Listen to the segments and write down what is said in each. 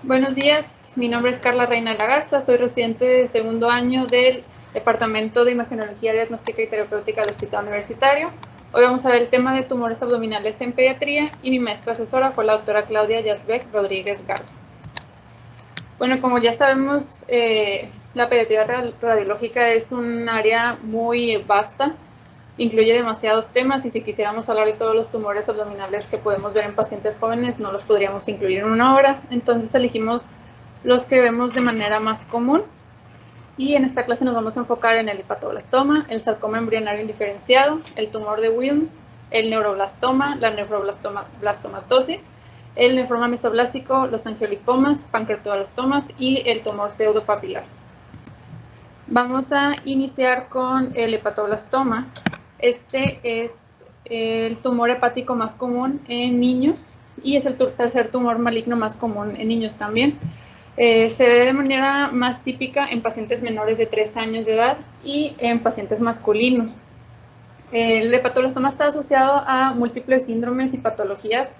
Buenos días, mi nombre es Carla Reina de la Garza, soy residente de segundo año del Departamento de Imagenología Diagnóstica y Terapéutica del Hospital Universitario. Hoy vamos a ver el tema de tumores abdominales en pediatría y mi maestra asesora fue la doctora Claudia Yazbek Rodríguez Garza. Bueno, como ya sabemos, la pediatría radiológica es un área muy vasta, incluye demasiados temas y si quisiéramos hablar de todos los tumores abdominales que podemos ver en pacientes jóvenes, no los podríamos incluir en una hora. Entonces elegimos los que vemos de manera más común y en esta clase nos vamos a enfocar en el hepatoblastoma, el sarcoma embrionario indiferenciado, el tumor de Wilms, el neuroblastoma, la neuroblastomatosis, el nefroma mesoblástico, los angiolipomas, pancreatoblastomas y el tumor pseudopapilar. Vamos a iniciar con el hepatoblastoma. Este es el tumor hepático más común en niños y es el tercer tumor maligno más común en niños también. Se ve de manera más típica en pacientes menores de 3 años de edad y en pacientes masculinos. El hepatoblastoma está asociado a múltiples síndromes y patologías.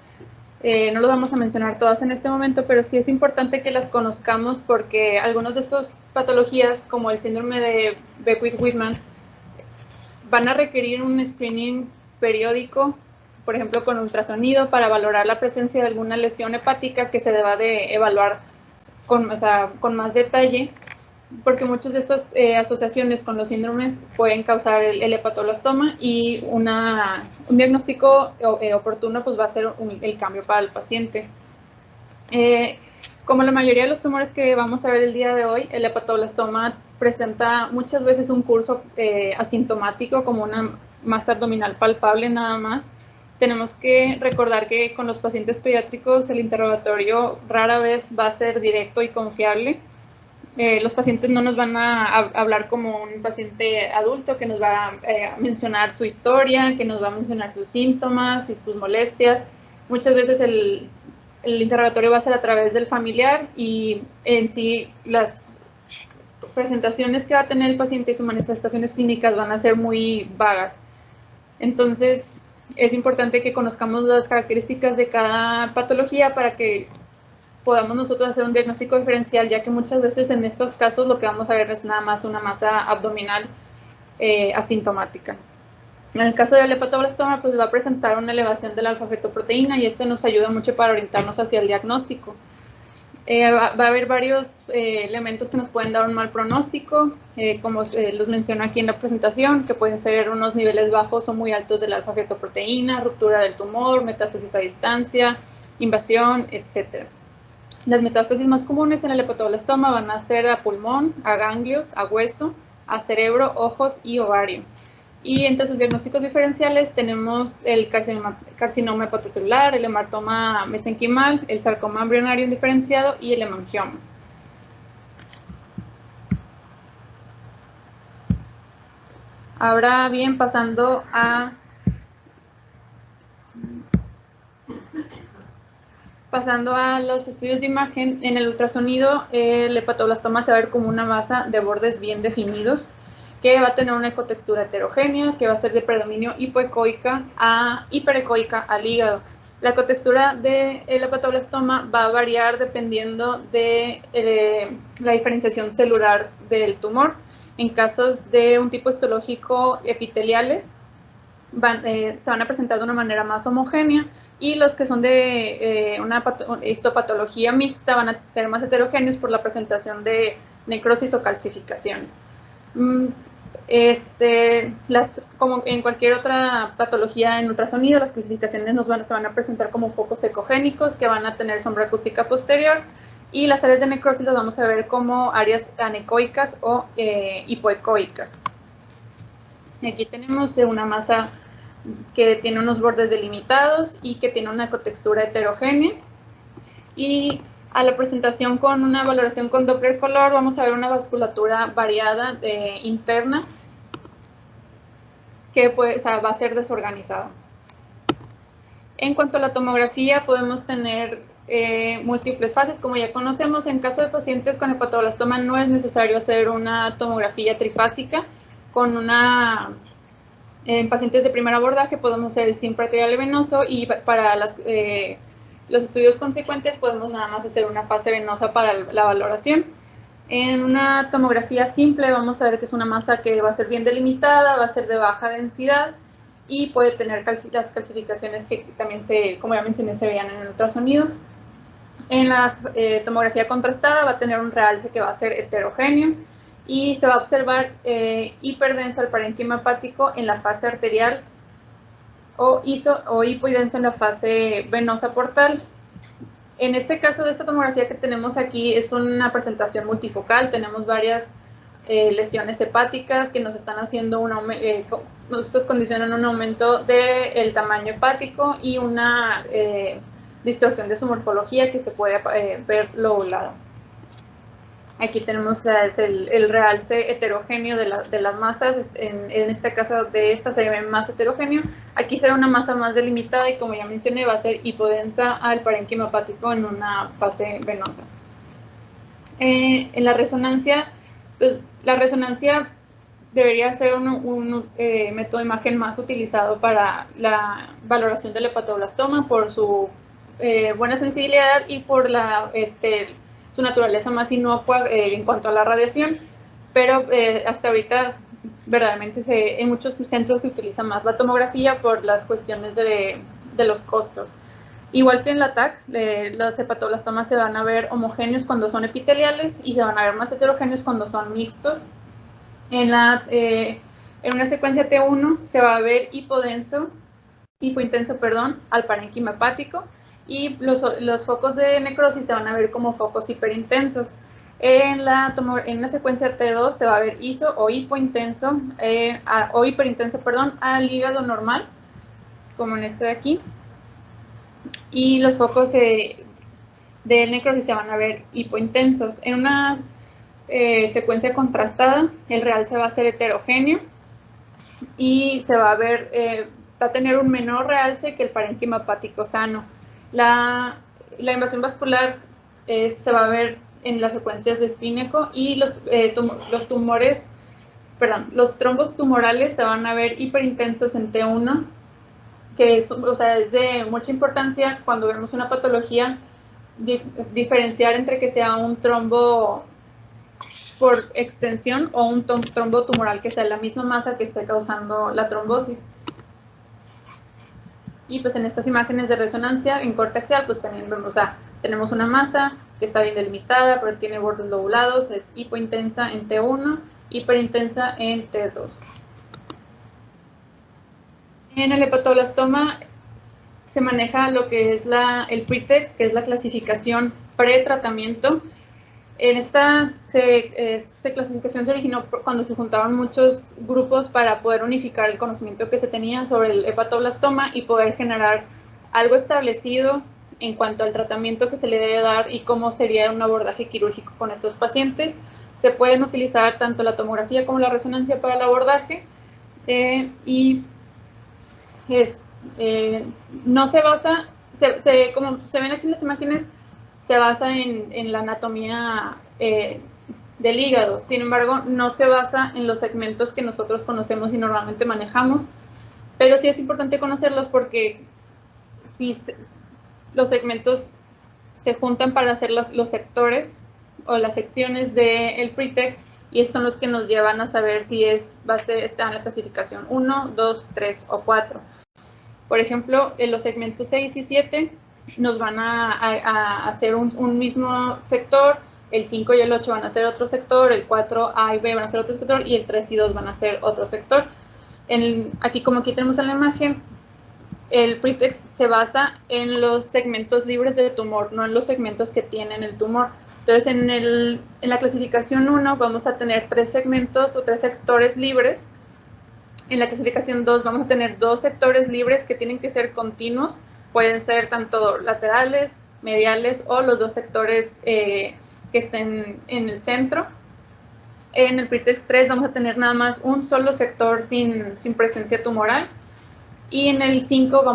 No los vamos a mencionar todas en este momento, pero sí es importante que las conozcamos porque algunas de estas patologías, como el síndrome de Beckwith-Whitman, van a requerir un screening periódico, por ejemplo con ultrasonido, para valorar la presencia de alguna lesión hepática que se deba de evaluar con más detalle, porque muchas de estas asociaciones con los síndromes pueden causar el hepatoblastoma y un diagnóstico oportuno pues va a ser el cambio para el paciente. Como la mayoría de los tumores que vamos a ver el día de hoy, el hepatoblastoma presenta muchas veces un curso asintomático, como una masa abdominal palpable nada más. Tenemos que recordar que con los pacientes pediátricos el interrogatorio rara vez va a ser directo y confiable. Los pacientes no nos van a hablar como un paciente adulto que nos va a mencionar su historia, que nos va a mencionar sus síntomas y sus molestias. Muchas veces el interrogatorio va a ser a través del familiar y en sí las presentaciones que va a tener el paciente y sus manifestaciones clínicas van a ser muy vagas. Entonces, es importante que conozcamos las características de cada patología para que podamos nosotros hacer un diagnóstico diferencial, ya que muchas veces en estos casos lo que vamos a ver es nada más una masa abdominal asintomática. En el caso del hepatoblastoma, pues va a presentar una elevación de la alfa-fetoproteína y esto nos ayuda mucho para orientarnos hacia el diagnóstico. Va a haber varios elementos que nos pueden dar un mal pronóstico, como los menciono aquí en la presentación, que pueden ser unos niveles bajos o muy altos de la alfa-fetoproteína, ruptura del tumor, metástasis a distancia, invasión, etc. Las metástasis más comunes en el hepatoblastoma van a ser a pulmón, a ganglios, a hueso, a cerebro, ojos y ovario. Y entre sus diagnósticos diferenciales tenemos el carcinoma hepatocelular, el hematoma mesenquimal, el sarcoma embrionario indiferenciado y el hemangioma. Ahora bien, pasando a los estudios de imagen, en el ultrasonido el hepatoblastoma se va a ver como una masa de bordes bien definidos, que va a tener una ecotextura heterogénea, que va a ser de predominio hipoecoica a hiperecoica al hígado. La ecotextura del hepatoblastoma va a variar dependiendo de la diferenciación celular del tumor. En casos de un tipo histológico epiteliales, se van a presentar de una manera más homogénea, y los que son de una histopatología mixta van a ser más heterogéneos por la presentación de necrosis o calcificaciones. Como en cualquier otra patología en ultrasonido, las clasificaciones se van a presentar como focos ecogénicos que van a tener sombra acústica posterior, y las áreas de necrosis las vamos a ver como áreas anecoicas o hipoecoicas. Aquí tenemos una masa que tiene unos bordes delimitados y que tiene una ecotextura heterogénea, y a la presentación con una valoración con Doppler color vamos a ver una vasculatura variada interna que va a ser desorganizada. En cuanto a la tomografía, podemos tener múltiples fases, como ya conocemos. En caso de pacientes con hepatoblastoma no es necesario hacer una tomografía trifásica. En pacientes de primer abordaje podemos hacer el simple arterial venoso, y para los estudios consecuentes podemos nada más hacer una fase venosa para la valoración. En una tomografía simple vamos a ver que es una masa que va a ser bien delimitada, va a ser de baja densidad y puede tener las calcificaciones que también, como ya mencioné, se veían en el ultrasonido. En la tomografía contrastada va a tener un realce que va a ser heterogéneo y se va a observar hiperdenso al parénquima hepático en la fase arterial o hipodenso en la fase venosa portal. En este caso de esta tomografía que tenemos aquí es una presentación multifocal. Tenemos varias lesiones hepáticas que nos están haciendo estos condicionan un aumento del tamaño hepático y una distorsión de su morfología que se puede ver lobulada. Aquí tenemos el realce heterogéneo de las masas. En este caso de esta se ve más heterogéneo. Aquí se ve una masa más delimitada y, como ya mencioné, va a ser hipodensa al parénquima hepático en una fase venosa. En la resonancia, pues la resonancia debería ser un método de imagen más utilizado para la valoración del hepatoblastoma por su buena sensibilidad y por su naturaleza más inocua en cuanto a la radiación, pero hasta ahorita verdaderamente en muchos centros se utiliza más la tomografía por las cuestiones de los costos. Igual que en la TAC, los hepatoblastomas se van a ver homogéneos cuando son epiteliales y se van a ver más heterogéneos cuando son mixtos. En una secuencia T1 se va a ver hipointenso, al parénquima hepático, y los focos de necrosis se van a ver como focos hiperintensos. En la secuencia T2 se va a ver iso o hipointenso o hiperintenso, al hígado normal, como en este de aquí, y los focos de necrosis se van a ver hipointensos. En una secuencia contrastada, el realce va a ser heterogéneo y se va a ver, va a tener un menor realce que el parénquima hepático sano. La invasión vascular se va a ver en las secuencias de Spinnaker, y los trombos tumorales se van a ver hiperintensos en T1, que es de mucha importancia cuando vemos una patología, diferenciar entre que sea un trombo por extensión o un trombo tumoral que sea la misma masa que esté causando la trombosis. Y pues en estas imágenes de resonancia en corte axial, pues también vemos, tenemos una masa que está bien delimitada, pero tiene bordes lobulados, es hipointensa en T1, hiperintensa en T2. En el hepatoblastoma se maneja lo que es el PRETEXT, que es la clasificación pre-tratamiento. En esta clasificación se originó cuando se juntaron muchos grupos para poder unificar el conocimiento que se tenía sobre el hepatoblastoma y poder generar algo establecido en cuanto al tratamiento que se le debe dar y cómo sería un abordaje quirúrgico con estos pacientes. Se pueden utilizar tanto la tomografía como la resonancia para el abordaje, no se basa, como se ven aquí en las imágenes, se basa en la anatomía del hígado. Sin embargo, no se basa en los segmentos que nosotros conocemos y normalmente manejamos, pero sí es importante conocerlos porque si los segmentos se juntan para hacer los sectores o las secciones del PRETEXT, y esos son los que nos llevan a saber si está en la clasificación 1, 2, 3 o 4. Por ejemplo, en los segmentos 6 y 7 nos van a hacer un mismo sector, el 5 y el 8 van a ser otro sector, el 4, A y B van a ser otro sector, y el 3 y 2 van a ser otro sector. Aquí tenemos en la imagen, el PRETEXT se basa en los segmentos libres de tumor, no en los segmentos que tienen el tumor. Entonces, en la clasificación 1 vamos a tener 3 segmentos o 3 sectores libres. En la clasificación 2 vamos a tener 2 sectores libres que tienen que ser continuos. Pueden ser tanto laterales, mediales o los 2 sectores que estén en el centro. En el PRETEXT 3 vamos a tener nada más un solo sector sin presencia tumoral. Y en el 5 va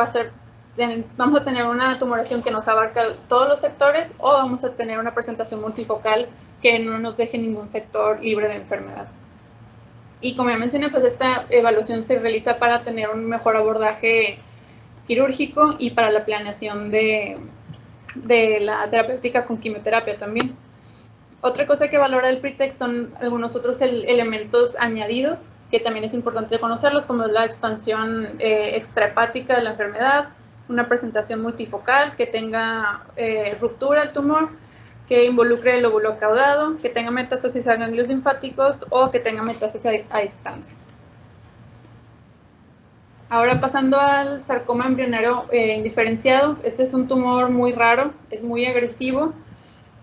a ser vamos a tener una tumoración que nos abarca todos los sectores o vamos a tener una presentación multifocal que no nos deje ningún sector libre de enfermedad. Y como ya mencioné, pues esta evaluación se realiza para tener un mejor abordaje quirúrgico y para la planeación de la terapéutica con quimioterapia también. Otra cosa que valora el PRETECT son algunos otros elementos añadidos, que también es importante conocerlos, como es la expansión extrahepática de la enfermedad, una presentación multifocal, que tenga ruptura del tumor, que involucre el lóbulo caudado, que tenga metástasis a ganglios linfáticos o que tenga metástasis a distancia. Ahora pasando al sarcoma embrionario indiferenciado, este es un tumor muy raro, es muy agresivo,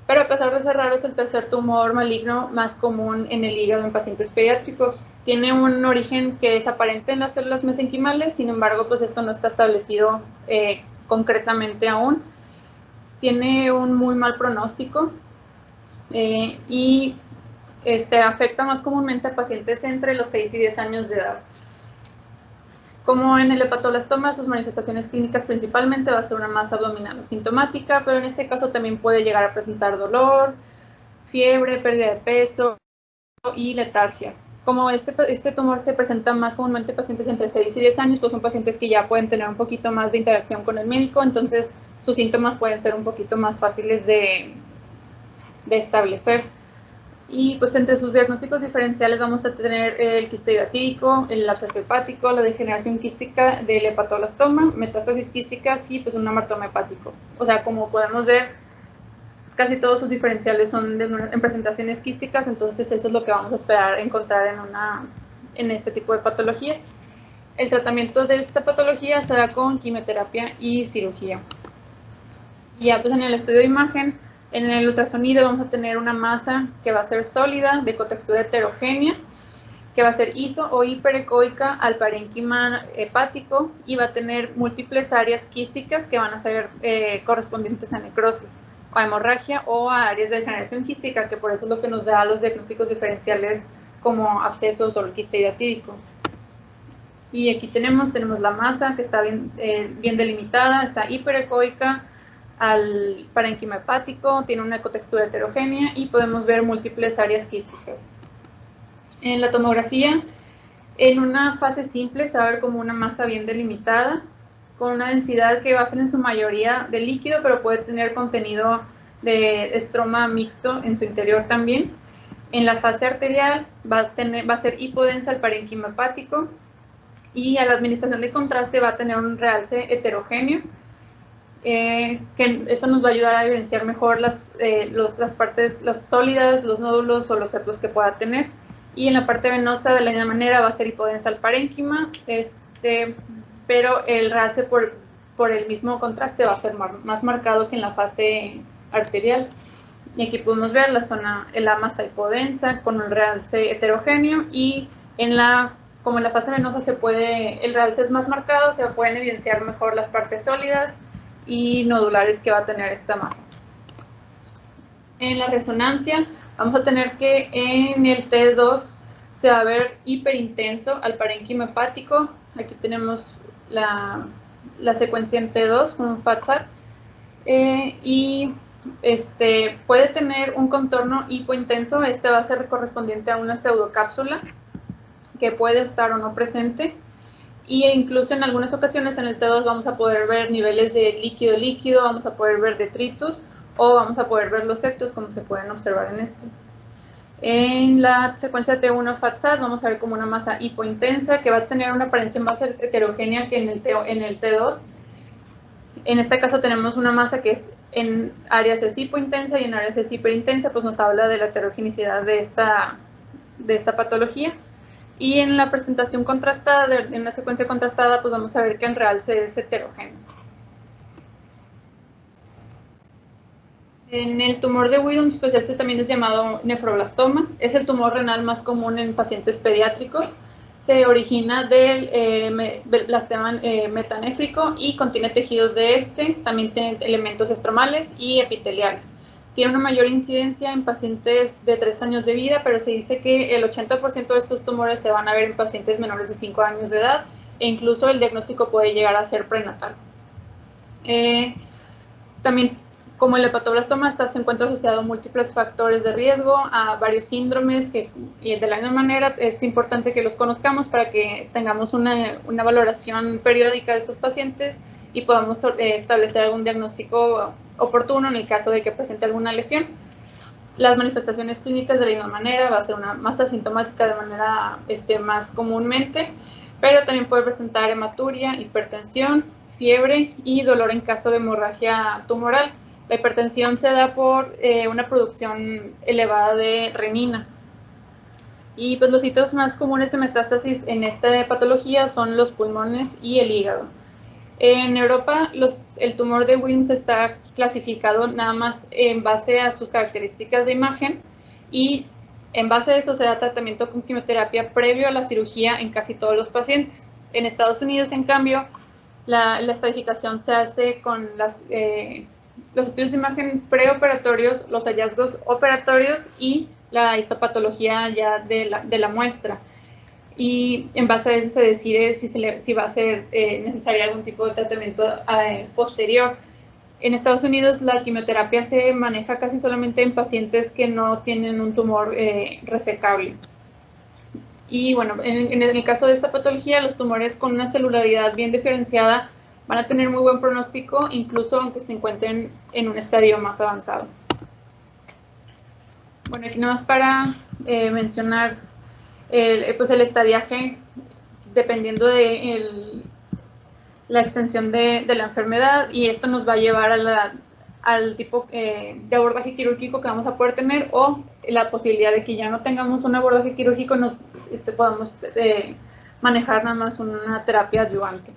pero a pesar de ser raro es el tercer tumor maligno más común en el hígado en pacientes pediátricos. Tiene un origen que es aparente en las células mesenquimales, sin embargo, pues esto no está establecido concretamente aún. Tiene un muy mal pronóstico y afecta más comúnmente a pacientes entre los 6 y 10 años de edad. Como en el hepatoblastoma, sus manifestaciones clínicas principalmente va a ser una masa abdominal asintomática, pero en este caso también puede llegar a presentar dolor, fiebre, pérdida de peso y letargia. Como este tumor se presenta más comúnmente en pacientes entre 6 y 10 años, pues son pacientes que ya pueden tener un poquito más de interacción con el médico, entonces sus síntomas pueden ser un poquito más fáciles de establecer. Y pues entre sus diagnósticos diferenciales vamos a tener el quiste hidatídico, el absceso hepático, la degeneración quística del hepatoblastoma, metástasis quísticas y pues un amartoma hepático. O sea, como podemos ver, casi todos sus diferenciales son en presentaciones quísticas, entonces eso es lo que vamos a esperar encontrar en este tipo de patologías. El tratamiento de esta patología se da con quimioterapia y cirugía. Y ya pues en el estudio de imagen, en el ultrasonido vamos a tener una masa que va a ser sólida, de cotextura heterogénea, que va a ser iso o hiperecoica al parénquima hepático y va a tener múltiples áreas quísticas que van a ser correspondientes a necrosis, o a hemorragia o a áreas de degeneración quística, que por eso es lo que nos da los diagnósticos diferenciales como abscesos o el quiste hidatídico. Y aquí tenemos la masa que está bien delimitada, está hiperecoica al parénquima hepático, tiene una ecotextura heterogénea y podemos ver múltiples áreas quísticas. En la tomografía, en una fase simple se va a ver como una masa bien delimitada, con una densidad que va a ser en su mayoría de líquido, pero puede tener contenido de estroma mixto en su interior también. En la fase arterial va a ser hipodensa el parénquima hepático y a la administración de contraste va a tener un realce heterogéneo, que eso nos va a ayudar a evidenciar mejor las partes, las sólidas, los nódulos o los septos que pueda tener. Y en la parte venosa de la misma manera va a ser hipodensa el parénquima, pero el realce por el mismo contraste va a ser más marcado que en la fase arterial. Y aquí podemos ver la masa hipodensa con un realce heterogéneo y como en la fase venosa el realce es más marcado, se pueden evidenciar mejor las partes sólidas y nodulares que va a tener esta masa. En la resonancia vamos a tener que en el T2 se va a ver hiperintenso al parénquima hepático. Aquí tenemos la secuencia en T2 con un FATSAT y puede tener un contorno hipointenso. Este va a ser correspondiente a una pseudocápsula que puede estar o no presente. Y incluso en algunas ocasiones en el T2 vamos a poder ver niveles de líquido-líquido, vamos a poder ver detritus o vamos a poder ver los septos como se pueden observar en este. En la secuencia T1 FATSAT vamos a ver como una masa hipointensa que va a tener una apariencia más heterogénea que en el T2. En este caso tenemos una masa que en áreas es hipointensa y en áreas es hiperintensa, pues nos habla de la heterogeneidad de esta patología. Y en la presentación contrastada, en la secuencia contrastada, pues vamos a ver que el realce es heterogéneo. En el tumor de Wilms, pues este también es llamado nefroblastoma. Es el tumor renal más común en pacientes pediátricos. Se origina del blastema metanéfrico y contiene tejidos de también tiene elementos estromales y epiteliales. Tiene una mayor incidencia en pacientes de 3 años de vida, pero se dice que el 80% de estos tumores se van a ver en pacientes menores de 5 años de edad e incluso el diagnóstico puede llegar a ser prenatal. También, como el hepatoblastoma se encuentra asociado a múltiples factores de riesgo, a varios síndromes y de la misma manera es importante que los conozcamos para que tengamos una valoración periódica de estos pacientes y podamos establecer algún diagnóstico oportuno en el caso de que presente alguna lesión. Las manifestaciones clínicas de la misma manera va a ser una masa asintomática de manera más comúnmente, pero también puede presentar hematuria, hipertensión, fiebre y dolor en caso de hemorragia tumoral. La hipertensión se da por una producción elevada de renina. Y pues los sitios más comunes de metástasis en esta patología son los pulmones y el hígado. En Europa, el tumor de Wilms está clasificado nada más en base a sus características de imagen y en base a eso se da tratamiento con quimioterapia previo a la cirugía en casi todos los pacientes. En Estados Unidos, en cambio, la estratificación se hace con los estudios de imagen preoperatorios, los hallazgos operatorios y la histopatología ya de la muestra. Y en base a eso se decide si va a ser necesario algún tipo de tratamiento posterior. En Estados Unidos la quimioterapia se maneja casi solamente en pacientes que no tienen un tumor resecable. Y bueno, en el caso de esta patología, los tumores con una celularidad bien diferenciada van a tener muy buen pronóstico, incluso aunque se encuentren en un estadio más avanzado. Bueno, aquí nada más para mencionar pues el estadiaje, dependiendo de la extensión de la enfermedad, y esto nos va a llevar al tipo de abordaje quirúrgico que vamos a poder tener, o la posibilidad de que ya no tengamos un abordaje quirúrgico, podamos manejar nada más una terapia adyuvante.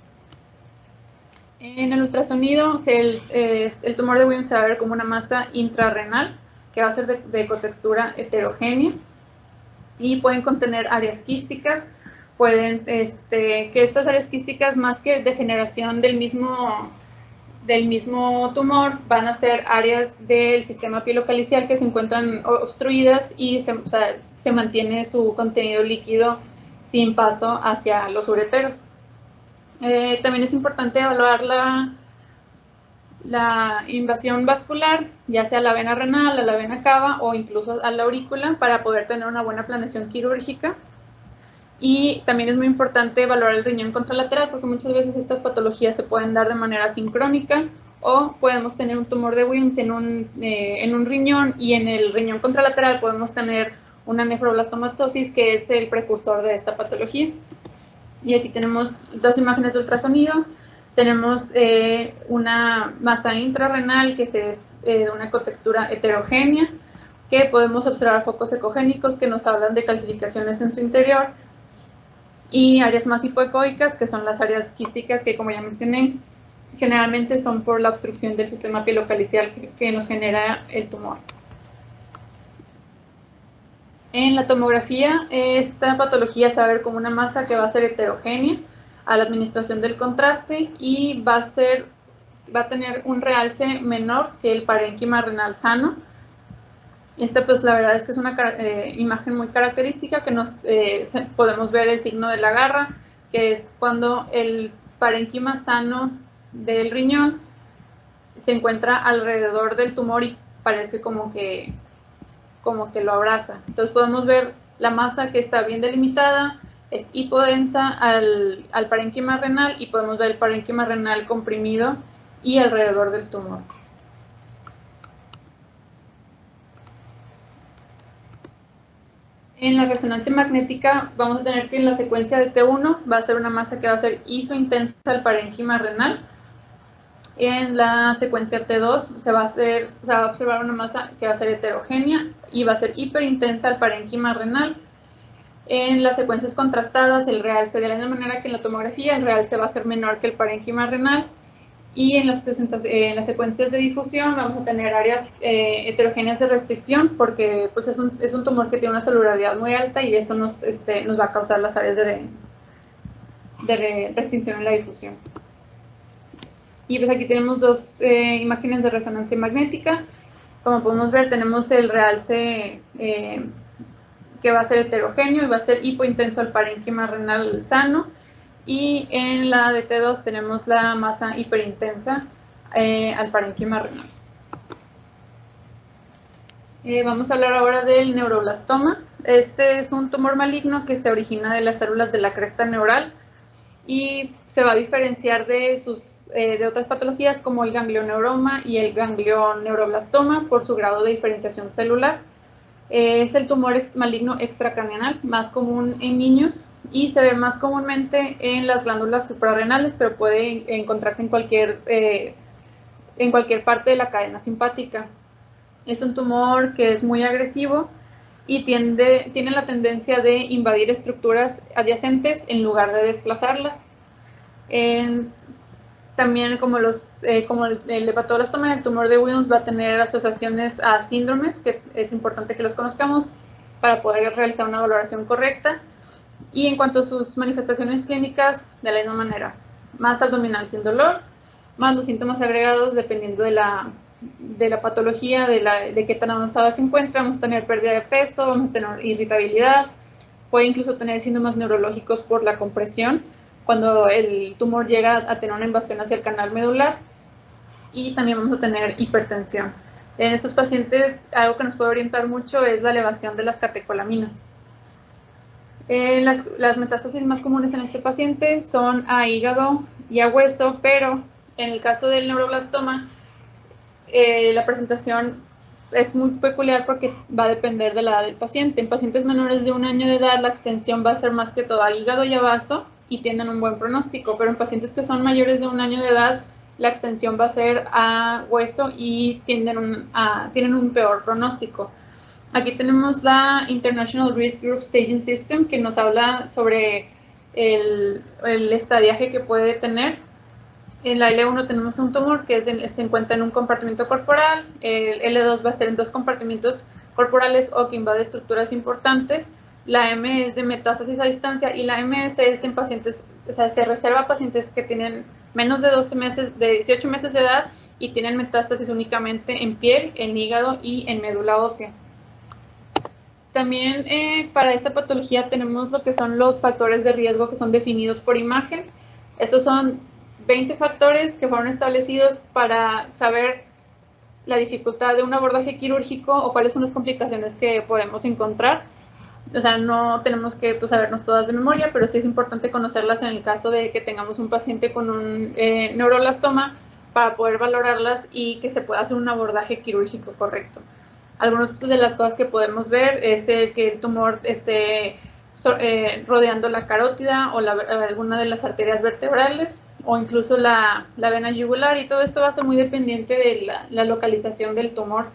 En el ultrasonido, el tumor de Wilms se va a ver como una masa intrarrenal que va a ser de cotextura heterogénea y pueden contener áreas quísticas. Pueden, que estas áreas quísticas, más que degeneración del mismo tumor, van a ser áreas del sistema pielocalicial que se encuentran obstruidas y se mantiene su contenido líquido sin paso hacia los ureteros. También es importante evaluar la invasión vascular, ya sea a la vena renal, a la vena cava o incluso a la aurícula, para poder tener una buena planeación quirúrgica. Y también es muy importante evaluar el riñón contralateral, porque muchas veces estas patologías se pueden dar de manera sincrónica, o podemos tener un tumor de Wilms en un riñón, y en el riñón contralateral podemos tener una nefroblastomatosis, que es el precursor de esta patología. Y aquí tenemos dos imágenes de ultrasonido. Tenemos una masa intrarrenal que es de una cotextura heterogénea, que podemos observar focos ecogénicos que nos hablan de calcificaciones en su interior, y áreas más hipoecoicas, que son las áreas quísticas que, como ya mencioné, generalmente son por la obstrucción del sistema pielocalicial que nos genera el tumor. En la tomografía, esta patología se va a ver como una masa que va a ser heterogénea a la administración del contraste y va a tener un realce menor que el parénquima renal sano. Esta, pues la verdad es que es una imagen muy característica, que podemos ver el signo de la garra, que es cuando el parénquima sano del riñón se encuentra alrededor del tumor y parece como que lo abraza. Entonces podemos ver la masa que está bien delimitada, es hipodensa al parénquima renal, y podemos ver el parénquima renal comprimido y alrededor del tumor. En la resonancia magnética vamos a tener que en la secuencia de T1 va a ser una masa que va a ser isointensa al parénquima renal. En la secuencia T2 se va a observar una masa que va a ser heterogénea y va a ser hiperintensa al parénquima renal. En las secuencias contrastadas, el realce, de la misma manera que en la tomografía, el realce va a ser menor que el parénquima renal. Y en las secuencias de difusión vamos a tener áreas heterogéneas de restricción, porque pues, es un tumor que tiene una celularidad muy alta, y eso nos va a causar las áreas de restricción en la difusión. Y pues aquí tenemos dos imágenes de resonancia magnética. Como podemos ver, tenemos el realce que va a ser heterogéneo y va a ser hipointenso al parénquima renal sano. Y en la de T2 tenemos la masa hiperintensa al parénquima renal. Vamos a hablar ahora del neuroblastoma. Este es un tumor maligno que se origina de las células de la cresta neural y se va a diferenciar de otras patologías como el ganglioneuroma y el ganglioneuroblastoma por su grado de diferenciación celular. Es el tumor maligno extracraneal más común en niños y se ve más comúnmente en las glándulas suprarrenales, pero puede encontrarse en cualquier parte de la cadena simpática. Es un tumor que es muy agresivo y tiene la tendencia de invadir estructuras adyacentes en lugar de desplazarlas. También como el hepatoblastoma, el tumor de Wilms va a tener asociaciones a síndromes, que es importante que los conozcamos para poder realizar una valoración correcta. Y en cuanto a sus manifestaciones clínicas, de la misma manera, masa abdominal sin dolor, más los síntomas agregados dependiendo de la patología, de qué tan avanzada se encuentra. Vamos a tener pérdida de peso, vamos a tener irritabilidad, puede incluso tener síntomas neurológicos por la compresión, cuando el tumor llega a tener una invasión hacia el canal medular, y también vamos a tener hipertensión. En estos pacientes, algo que nos puede orientar mucho es la elevación de las catecolaminas. Las metástasis más comunes en este paciente son a hígado y a hueso, pero en el caso del neuroblastoma, la presentación es muy peculiar porque va a depender de la edad del paciente. En pacientes menores de 1 año de edad, la extensión va a ser más que todo a hígado y a vaso y tienen un buen pronóstico, pero en pacientes que son mayores de 1 año de edad, la extensión va a ser a hueso y tienen un peor pronóstico. Aquí tenemos la International Risk Group Staging System, que nos habla sobre el estadiaje que puede tener. En la L1 tenemos un tumor que se encuentra en un compartimento corporal, el L2 va a ser en 2 compartimentos corporales o que invade estructuras importantes, la M es de metástasis a distancia y la MS es en pacientes, o sea, se reserva a pacientes que tienen menos de 18 meses de edad y tienen metástasis únicamente en piel, en hígado y en médula ósea. También para esta patología tenemos lo que son los factores de riesgo que son definidos por imagen. Estos son 20 factores que fueron establecidos para saber la dificultad de un abordaje quirúrgico o cuáles son las complicaciones que podemos encontrar. O sea, no tenemos que sabernos todas de memoria, pero sí es importante conocerlas en el caso de que tengamos un paciente con un neuroblastoma para poder valorarlas y que se pueda hacer un abordaje quirúrgico correcto. Algunas de las cosas que podemos ver es que el tumor esté rodeando la carótida o alguna de las arterias vertebrales o incluso la vena yugular, y todo esto va a ser muy dependiente de la localización del tumor.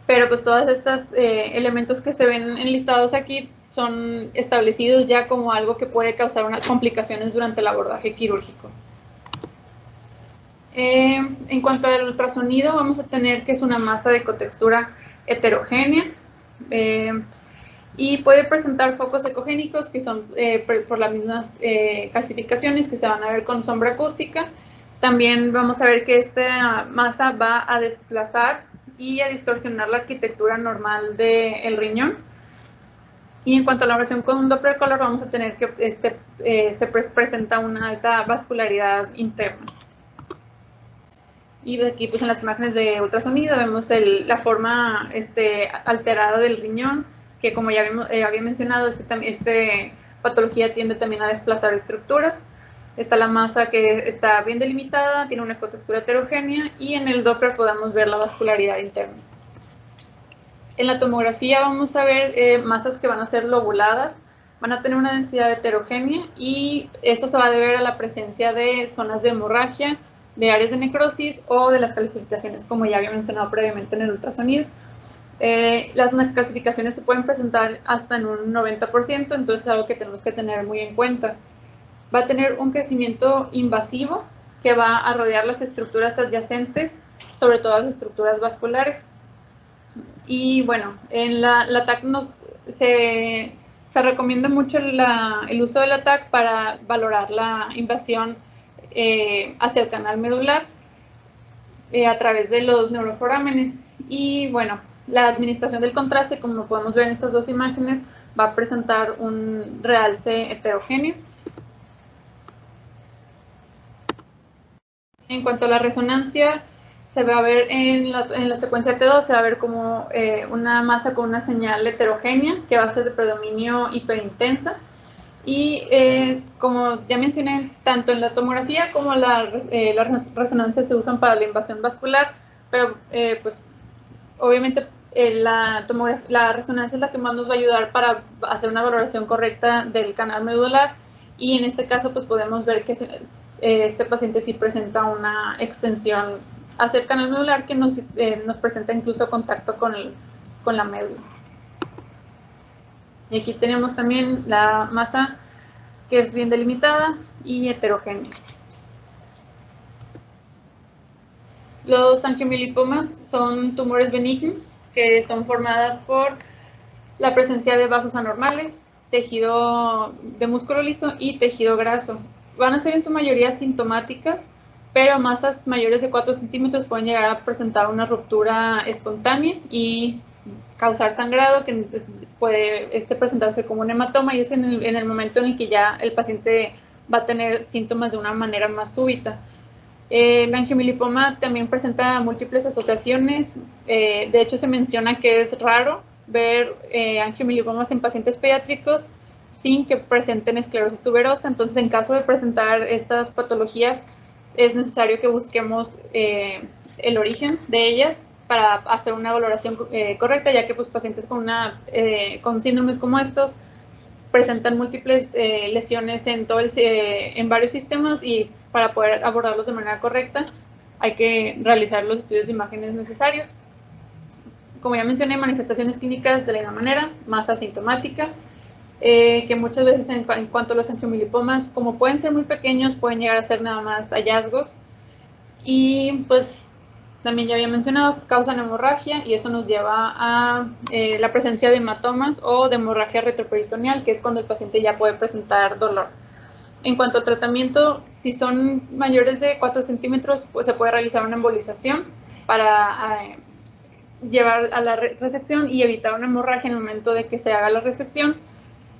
Pero pues todos estos elementos que se ven enlistados aquí son establecidos ya como algo que puede causar unas complicaciones durante el abordaje quirúrgico. En cuanto al ultrasonido, vamos a tener que es una masa de cotextura heterogénea y puede presentar focos ecogénicos que son por las mismas calcificaciones que se van a ver con sombra acústica. También vamos a ver que esta masa va a desplazar y a distorsionar la arquitectura normal del riñón. Y en cuanto a la versión con un Doppler color, vamos a tener que se presenta una alta vascularidad interna. Y aquí pues en las imágenes de ultrasonido vemos la forma alterada del riñón, que como ya había mencionado, esta patología tiende también a desplazar estructuras. Está la masa que está bien delimitada, tiene una ecotextura heterogénea y en el Doppler podemos ver la vascularidad interna. En la tomografía vamos a ver masas que van a ser lobuladas, van a tener una densidad heterogénea y esto se va a deber a la presencia de zonas de hemorragia, de áreas de necrosis o de las calcificaciones, como ya había mencionado previamente en el ultrasonido. Las calcificaciones se pueden presentar hasta en un 90%, entonces es algo que tenemos que tener muy en cuenta. Va a tener un crecimiento invasivo que va a rodear las estructuras adyacentes, sobre todo las estructuras vasculares. Y bueno, en la TAC se recomienda mucho el uso de la TAC para valorar la invasión hacia el canal medular a través de los neuroforámenes. Y bueno, la administración del contraste, como podemos ver en estas dos imágenes, va a presentar un realce heterogéneo. En cuanto a la resonancia, se va a ver en la secuencia T2, se va a ver como una masa con una señal heterogénea que va a ser de predominio hiperintensa. Y como ya mencioné, tanto en la tomografía como la resonancia se usan para la invasión vascular, pero pues obviamente la resonancia es la que más nos va a ayudar para hacer una valoración correcta del canal medular, y en este caso pues podemos ver que este paciente sí presenta una extensión hacia el canal medular que nos presenta incluso contacto con la médula. Y aquí tenemos también la masa, que es bien delimitada y heterogénea. Los angiomielipomas son tumores benignos que son formadas por la presencia de vasos anormales, tejido de músculo liso y tejido graso. Van a ser en su mayoría sintomáticas, pero masas mayores de 4 centímetros pueden llegar a presentar una ruptura espontánea y causar sangrado, que puede presentarse como un hematoma, y es en el momento en el que ya el paciente va a tener síntomas de una manera más súbita. El angiomielipoma también presenta múltiples asociaciones. De hecho, se menciona que es raro ver angiomielipomas en pacientes pediátricos sin que presenten esclerosis tuberosa. Entonces, en caso de presentar estas patologías, es necesario que busquemos el origen de ellas para hacer una valoración correcta, ya que pues, pacientes con síndromes como estos presentan múltiples lesiones en varios sistemas, y para poder abordarlos de manera correcta hay que realizar los estudios de imágenes necesarios. Como ya mencioné, manifestaciones clínicas de la misma manera, más asintomática, que muchas veces en cuanto a los angiomielipomas, como pueden ser muy pequeños, pueden llegar a ser nada más hallazgos, y pues también ya había mencionado, causan hemorragia, y eso nos lleva a la presencia de hematomas o de hemorragia retroperitoneal, que es cuando el paciente ya puede presentar dolor. En cuanto al tratamiento, si son mayores de 4 centímetros, pues se puede realizar una embolización para llevar a la resección y evitar una hemorragia en el momento de que se haga la resección.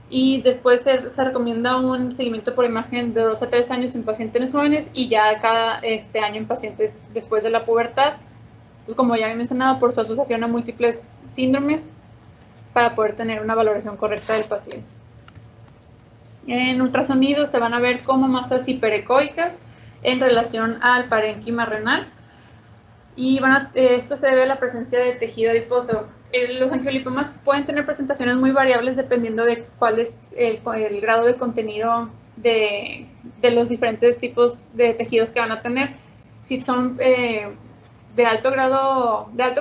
Y después se recomienda un seguimiento por imagen de 2 a 3 años en pacientes jóvenes, y ya cada año en pacientes después de la pubertad, como ya he mencionado, por su asociación a múltiples síndromes, para poder tener una valoración correcta del paciente. En ultrasonido se van a ver como masas hiperecoicas en relación al parénquima renal, y esto se debe a la presencia de tejido adiposo. Los angiolipomas pueden tener presentaciones muy variables dependiendo de cuál es el grado de contenido de los diferentes tipos de tejidos que van a tener. Si son de alto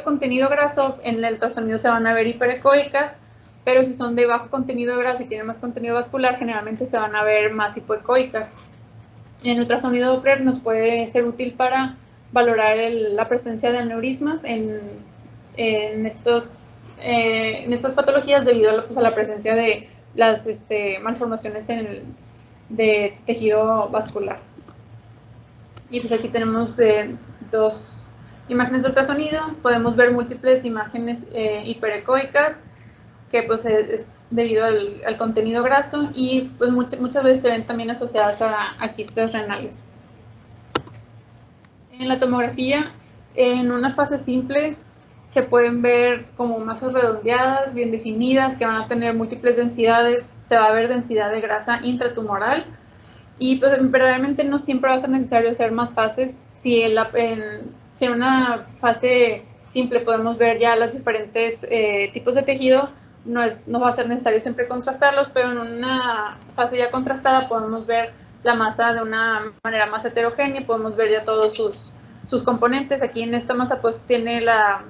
contenido graso, en el ultrasonido se van a ver hiperecoicas, pero si son de bajo contenido graso y tienen más contenido vascular, generalmente se van a ver más hipoecoicas. En ultrasonido Doppler nos puede ser útil para valorar la presencia de aneurismas en estas patologías, debido a la presencia de las malformaciones de tejido vascular. Y pues aquí tenemos 2 imágenes de ultrasonido. Podemos ver múltiples imágenes hiperecoicas, que pues es debido al contenido graso, y pues muchas veces se ven también asociadas a quistes renales. En la tomografía, en una fase simple, se pueden ver como masas redondeadas, bien definidas, que van a tener múltiples densidades. Se va a ver densidad de grasa intratumoral, y pues verdaderamente no siempre va a ser necesario hacer más fases. Si en una fase simple podemos ver ya los diferentes tipos de tejido, no va a ser necesario siempre contrastarlos, pero en una fase ya contrastada podemos ver la masa de una manera más heterogénea, podemos ver ya todos sus componentes. Aquí en esta masa pues tiene la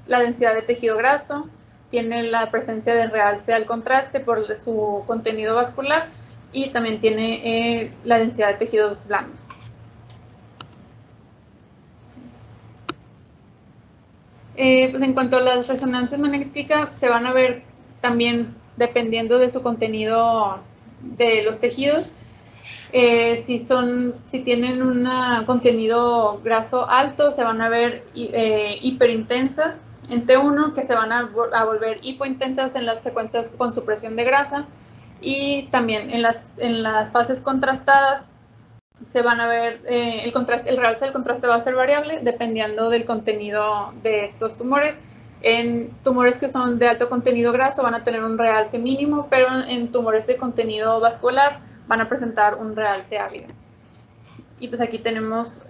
densidad de tejido graso, tiene la presencia de realce al contraste por su contenido vascular, y también tiene la densidad de tejidos blandos. Pues en cuanto a las resonancias magnéticas, se van a ver también dependiendo de su contenido de los tejidos. Si tienen un contenido graso alto, se van a ver hiperintensas en T1, que se van a volver hipointensas en las secuencias con supresión de grasa, y también en las fases contrastadas se van a ver el realce del contraste va a ser variable dependiendo del contenido de estos tumores. En tumores que son de alto contenido graso van a tener un realce mínimo, pero en tumores de contenido vascular van a presentar un realce ávido. Y pues aquí tenemos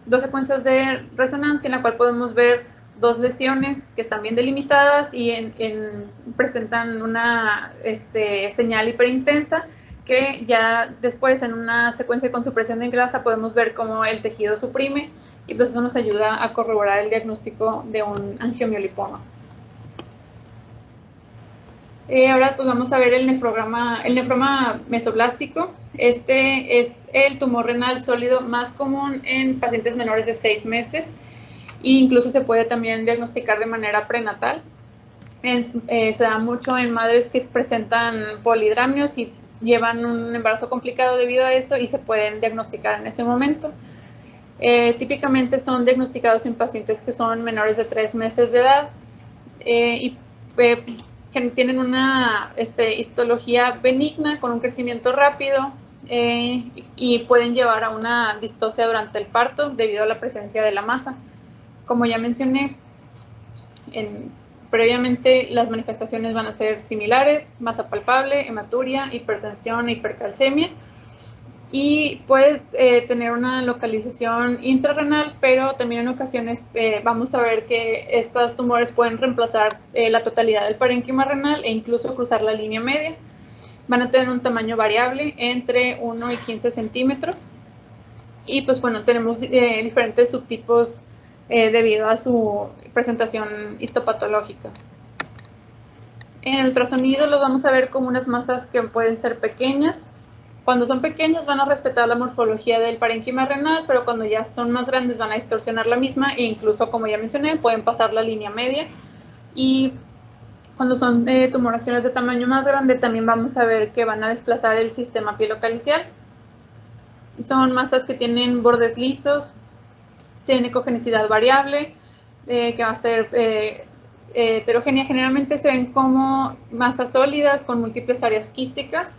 dos secuencias de resonancia en la cual podemos ver dos lesiones que están bien delimitadas y presentan una señal hiperintensa, que ya después en una secuencia con supresión de grasa podemos ver cómo el tejido suprime, y pues eso nos ayuda a corroborar el diagnóstico de un angiomiolipoma. Ahora pues vamos a ver el nefroma mesoplástico. Este es el tumor renal sólido más común en pacientes menores de 6 meses e incluso se puede también diagnosticar de manera prenatal. Se da mucho en madres que presentan polidramnios y llevan un embarazo complicado debido a eso y se pueden diagnosticar en ese momento. Típicamente son diagnosticados en pacientes que son menores de 3 meses de edad que tienen una histología benigna con un crecimiento rápido y pueden llevar a una distocia durante el parto debido a la presencia de la masa. Como ya mencioné previamente, las manifestaciones van a ser similares: masa palpable, hematuria, hipertensión e hipercalcemia. Y puedes tener una localización intrarrenal, pero también en ocasiones vamos a ver que estos tumores pueden reemplazar la totalidad del parénquima renal e incluso cruzar la línea media. Van a tener un tamaño variable entre 1 y 15 centímetros. Y pues bueno, tenemos diferentes subtipos debido a su presentación histopatológica. En el ultrasonido los vamos a ver como unas masas que pueden ser pequeñas. Cuando son pequeños van a respetar la morfología del parénquima renal, pero cuando ya son más grandes van a distorsionar la misma e incluso, como ya mencioné, pueden pasar la línea media. Y cuando son tumoraciones de tamaño más grande también vamos a ver que van a desplazar el sistema pielocalicial. Son masas que tienen bordes lisos, tienen ecogenicidad variable, que va a ser heterogénea. Generalmente se ven como masas sólidas con múltiples áreas quísticas.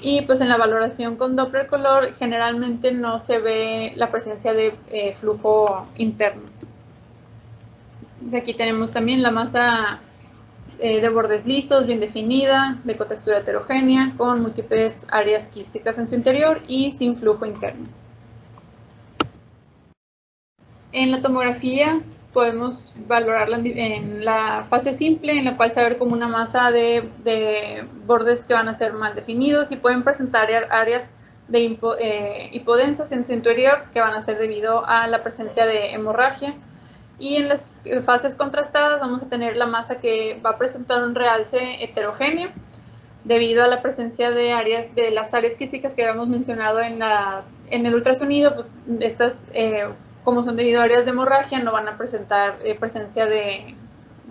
Y pues en la valoración con Doppler color generalmente no se ve la presencia de flujo interno. De aquí tenemos también la masa de bordes lisos, bien definida, de cotextura heterogénea, con múltiples áreas quísticas en su interior y sin flujo interno. En la tomografía podemos valorarla en la fase simple, en la cual se va a ver como una masa de bordes que van a ser mal definidos y pueden presentar áreas de hipodensas en su interior que van a ser debido a la presencia de hemorragia. Y en las fases contrastadas vamos a tener la masa que va a presentar un realce heterogéneo debido a la presencia de las áreas quísticas que habíamos mencionado en el ultrasonido. Pues estas como son debido a áreas de hemorragia, no van a presentar presencia de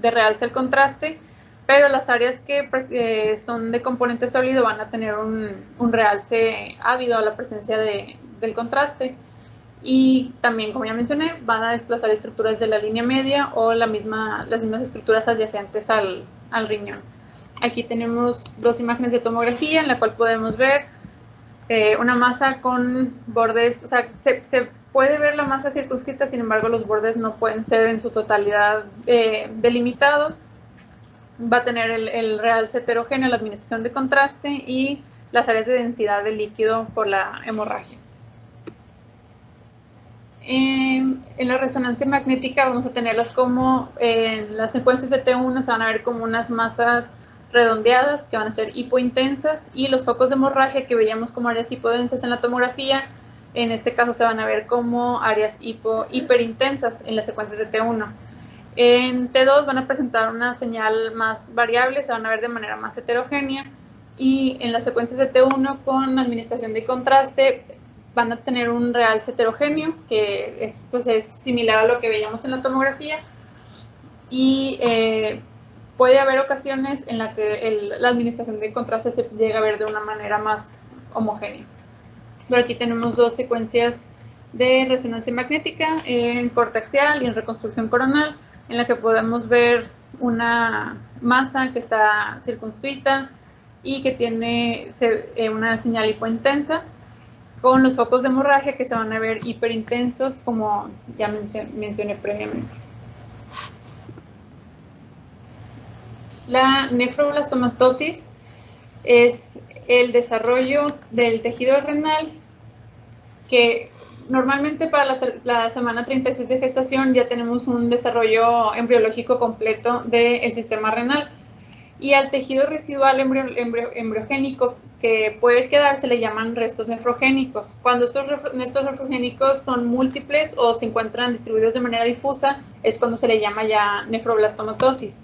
realce al contraste, pero las áreas que son de componente sólido van a tener un realce ávido a la presencia del contraste. Y también, como ya mencioné, van a desplazar estructuras de la línea media o las mismas estructuras adyacentes al riñón. Aquí tenemos dos imágenes de tomografía en la cual podemos ver una masa con bordes, o sea, se puede ver la masa circunscrita, sin embargo los bordes no pueden ser en su totalidad delimitados. Va a tener el realce heterogéneo, la administración de contraste y las áreas de densidad del líquido por la hemorragia. En la resonancia magnética vamos a tenerlas como en las secuencias de T1 se van a ver como unas masas redondeadas que van a ser hipointensas, y los focos de hemorragia que veíamos como áreas hipodensas en la tomografía, en este caso se van a ver como áreas hiperintensas en las secuencias de T1. En T2 van a presentar una señal más variable, se van a ver de manera más heterogénea, y en las secuencias de T1 con administración de contraste van a tener un realce heterogéneo que es similar a lo que veíamos en la tomografía, y puede haber ocasiones en las que la administración de contraste se llega a ver de una manera más homogénea. Por aquí tenemos dos secuencias de resonancia magnética en corte axial y en reconstrucción coronal, en la que podemos ver una masa que está circunscrita y que tiene una señal hipointensa. con los focos de hemorragia que se van a ver hiperintensos, como ya mencioné previamente. La nefroblastomatosis es el desarrollo del tejido renal que normalmente para la semana 36 de gestación ya tenemos un desarrollo embriológico completo del sistema renal. Y al tejido residual embriogénico que puede quedar se le llaman restos nefrogénicos. Cuando estos nefrogénicos son múltiples o se encuentran distribuidos de manera difusa, es cuando se le llama ya nefroblastomatosis.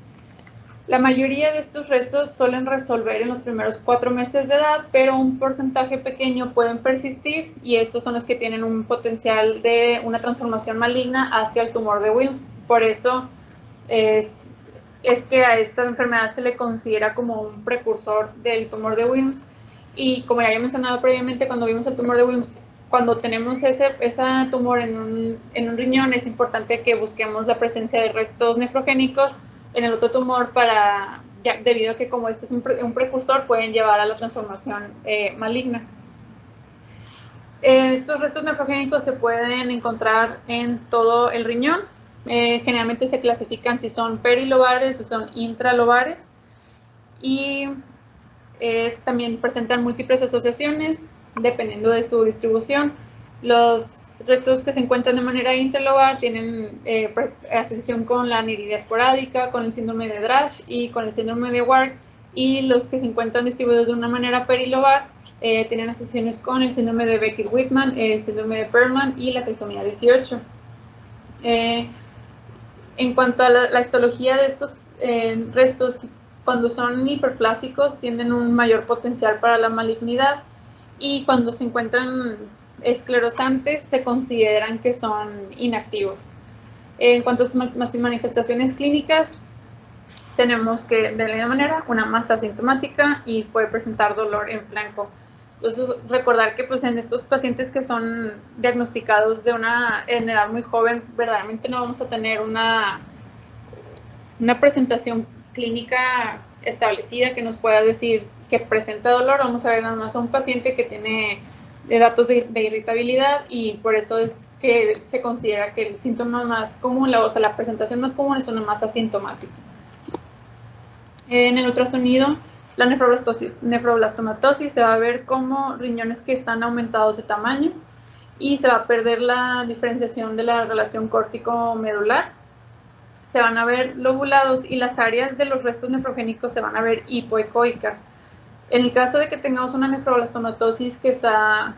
La mayoría de estos restos suelen resolver en los primeros 4 meses de edad, pero un porcentaje pequeño pueden persistir y estos son los que tienen un potencial de una transformación maligna hacia el tumor de Wilms. Por eso es que a esta enfermedad se le considera como un precursor del tumor de Wilms. Y como ya había mencionado previamente, cuando vimos el tumor de Wilms, cuando tenemos ese tumor en un riñón, es importante que busquemos la presencia de restos nefrogénicos en el otro tumor debido a que como este es un precursor, pueden llevar a la transformación maligna. Estos restos nefrogénicos se pueden encontrar en todo el riñón. Generalmente se clasifican si son perilobares o son intralobares y también presentan múltiples asociaciones dependiendo de su distribución. Los restos que se encuentran de manera intralobar tienen asociación con la aniridia esporádica, con el síndrome de Drash y con el síndrome de Wark, y los que se encuentran distribuidos de una manera perilobar tienen asociaciones con el síndrome de Becker-Whitman, el síndrome de Perlman y la trisomía 18. En cuanto a la histología de estos restos, cuando son hiperplásicos tienen un mayor potencial para la malignidad y cuando se encuentran esclerosantes se consideran que son inactivos. En cuanto a sus manifestaciones clínicas, tenemos que de la misma manera una masa asintomática y puede presentar dolor en flanco. Entonces, recordar que pues, en estos pacientes que son diagnosticados en edad muy joven, verdaderamente no vamos a tener una presentación clínica establecida que nos pueda decir que presenta dolor. Vamos a ver nada más a un paciente que tiene datos de irritabilidad y por eso es que se considera que el síntoma más común, la presentación más común es una masa asintomática. En el ultrasonido, la nefroblastomatosis se va a ver como riñones que están aumentados de tamaño y se va a perder la diferenciación de la relación córtico-medular. Se van a ver lobulados y las áreas de los restos nefrogénicos se van a ver hipoecoicas. En el caso de que tengamos una nefroblastomatosis que está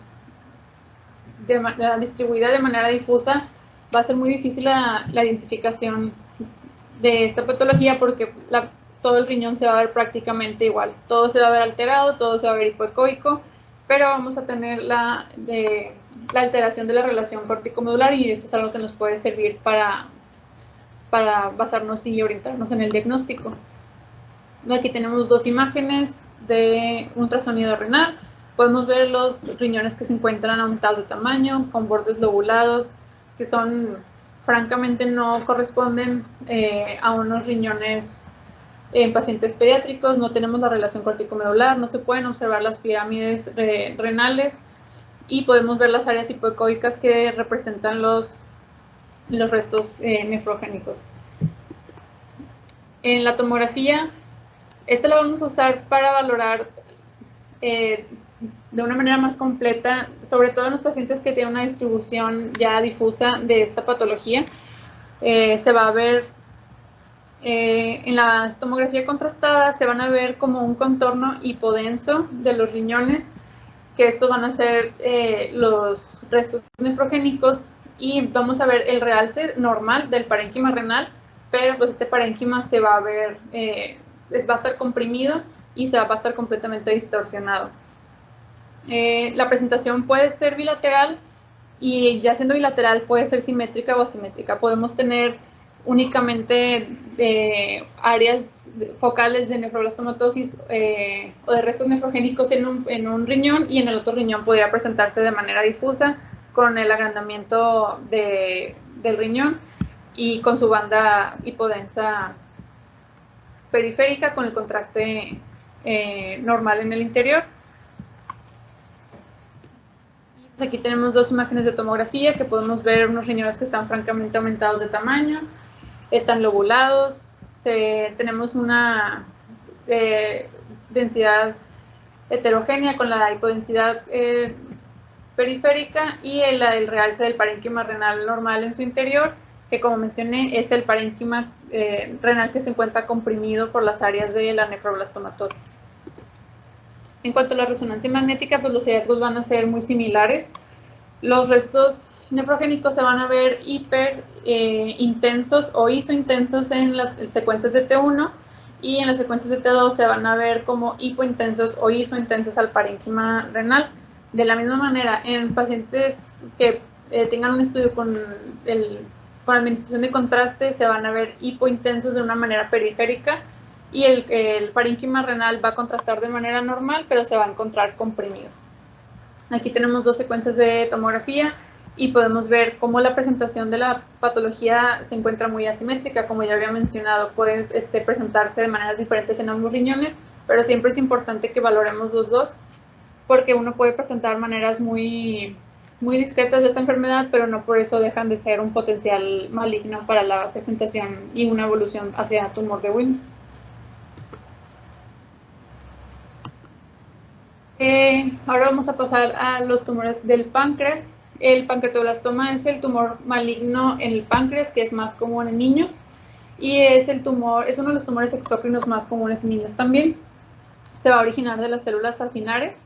distribuida de manera difusa, va a ser muy difícil la identificación de esta patología porque todo el riñón se va a ver prácticamente igual. Todo se va a ver alterado, todo se va a ver hipoecoico, pero vamos a tener la alteración de la relación córtico-medular y eso es algo que nos puede servir para basarnos y orientarnos en el diagnóstico. Aquí tenemos 2 imágenes de ultrasonido renal. Podemos ver los riñones que se encuentran aumentados de tamaño, con bordes lobulados, que francamente no corresponden a unos riñones en pacientes pediátricos. No tenemos la relación córtico-medular, no se pueden observar las pirámides renales y podemos ver las áreas hipoecoicas que representan los restos nefrogénicos. En la tomografía, esta la vamos a usar para valorar de una manera más completa, sobre todo en los pacientes que tienen una distribución ya difusa de esta patología. Se va a ver en la tomografía contrastada, se van a ver como un contorno hipodenso de los riñones, que estos van a ser los restos nefrogénicos, y vamos a ver el realce normal del parénquima renal, pero pues este parénquima se va a ver, va a estar comprimido y va a estar completamente distorsionado. La presentación puede ser bilateral y ya siendo bilateral puede ser simétrica o asimétrica. Podemos tener únicamente áreas focales de nefroblastomatosis o de restos nefrogénicos en un riñón y en el otro riñón podría presentarse de manera difusa con el agrandamiento del riñón y con su banda hipodensa periférica con el contraste normal en el interior. Aquí tenemos dos imágenes de tomografía que podemos ver unos riñones que están francamente aumentados de tamaño, están lobulados, tenemos una densidad heterogénea con la hipodensidad periférica y el realce del parénquima renal normal en su interior, que como mencioné es el parénquima renal que se encuentra comprimido por las áreas de la nefroblastomatosis. En cuanto a la resonancia magnética, pues los hallazgos van a ser muy similares. Los restos nefrogénicos se van a ver hiper intensos o isointensos en las secuencias de T1, y en las secuencias de T2 se van a ver como hipointensos o isointensos al parénquima renal. De la misma manera, en pacientes que tengan un estudio con administración de contraste, se van a ver hipointensos de una manera periférica, y el parénquima renal va a contrastar de manera normal, pero se va a encontrar comprimido. Aquí tenemos dos secuencias de tomografía y podemos ver cómo la presentación de la patología se encuentra muy asimétrica. Como ya había mencionado, puede presentarse de maneras diferentes en ambos riñones, pero siempre es importante que valoremos los dos, porque uno puede presentar maneras muy discretas de esta enfermedad, pero no por eso dejan de ser un potencial maligno para la presentación y una evolución hacia tumor de Wilms. Ahora vamos a pasar a los tumores del páncreas. El pancreatoblastoma es el tumor maligno en el páncreas, que es más común en niños, y es uno de los tumores exócrinos más comunes en niños también. Se va a originar de las células acinares,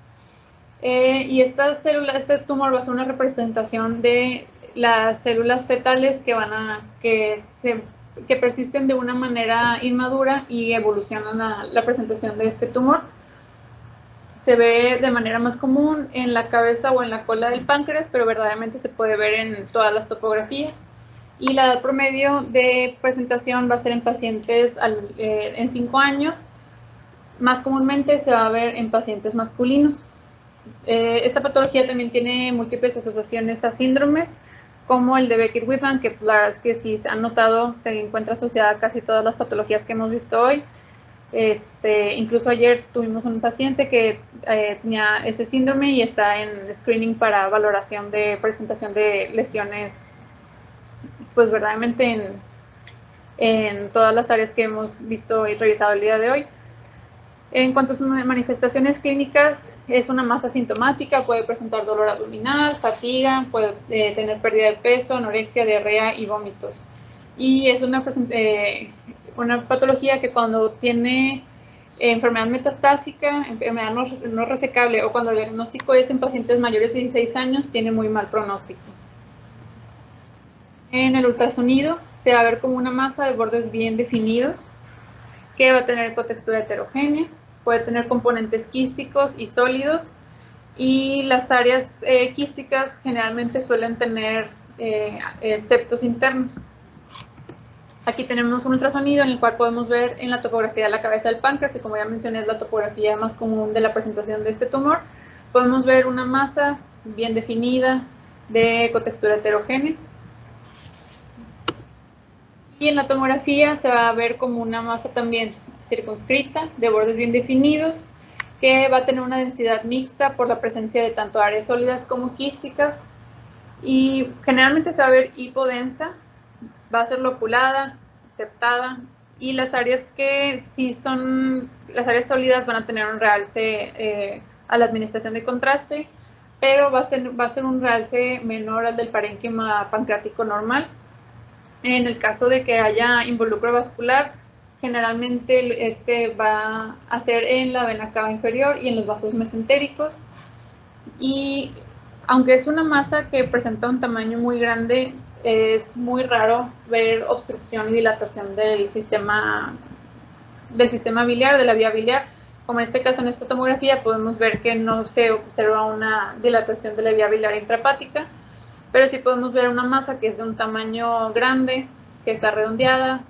y este tumor va a ser una representación de las células fetales que persisten de una manera inmadura y evolucionan a la presentación de este tumor. Se ve de manera más común en la cabeza o en la cola del páncreas, pero verdaderamente se puede ver en todas las topografías. Y la edad promedio de presentación va a ser en pacientes en 5 años. Más comúnmente se va a ver en pacientes masculinos. Esta patología también tiene múltiples asociaciones a síndromes, como el de Becker-Whitman, que la verdad es que sí se han notado, se encuentra asociada a casi todas las patologías que hemos visto hoy. Incluso ayer tuvimos un paciente que tenía ese síndrome y está en screening para valoración de presentación de lesiones, pues verdaderamente en todas las áreas que hemos visto y revisado el día de hoy. En cuanto a sus manifestaciones clínicas, es una masa sintomática, puede presentar dolor abdominal, fatiga, puede tener pérdida de peso, anorexia, diarrea y vómitos. Y es una patología que cuando tiene enfermedad metastásica, enfermedad no resecable, o cuando el diagnóstico es en pacientes mayores de 16 años, tiene muy mal pronóstico. En el ultrasonido se va a ver como una masa de bordes bien definidos, que va a tener ecotextura heterogénea, puede tener componentes quísticos y sólidos, y las áreas quísticas generalmente suelen tener septos internos. Aquí tenemos un ultrasonido en el cual podemos ver en la topografía de la cabeza del páncreas, que como ya mencioné es la topografía más común de la presentación de este tumor. Podemos ver una masa bien definida de ecotextura heterogénea. Y en la tomografía se va a ver como una masa también circunscrita, de bordes bien definidos, que va a tener una densidad mixta por la presencia de tanto áreas sólidas como quísticas. Y generalmente se va a ver hipodensa, va a ser lobulada, septada, y las áreas que sí son las áreas sólidas van a tener un realce a la administración de contraste, pero va a ser un realce menor al del parénquima pancreático normal. En el caso de que haya involucro vascular, generalmente va a ser en la vena cava inferior y en los vasos mesentéricos. Y aunque es una masa que presenta un tamaño muy grande, es muy raro ver obstrucción y dilatación del sistema biliar, de la vía biliar. Como en este caso, en esta tomografía, podemos ver que no se observa una dilatación de la vía biliar intrahepática, pero sí podemos ver una masa que es de un tamaño grande, que está redondeada,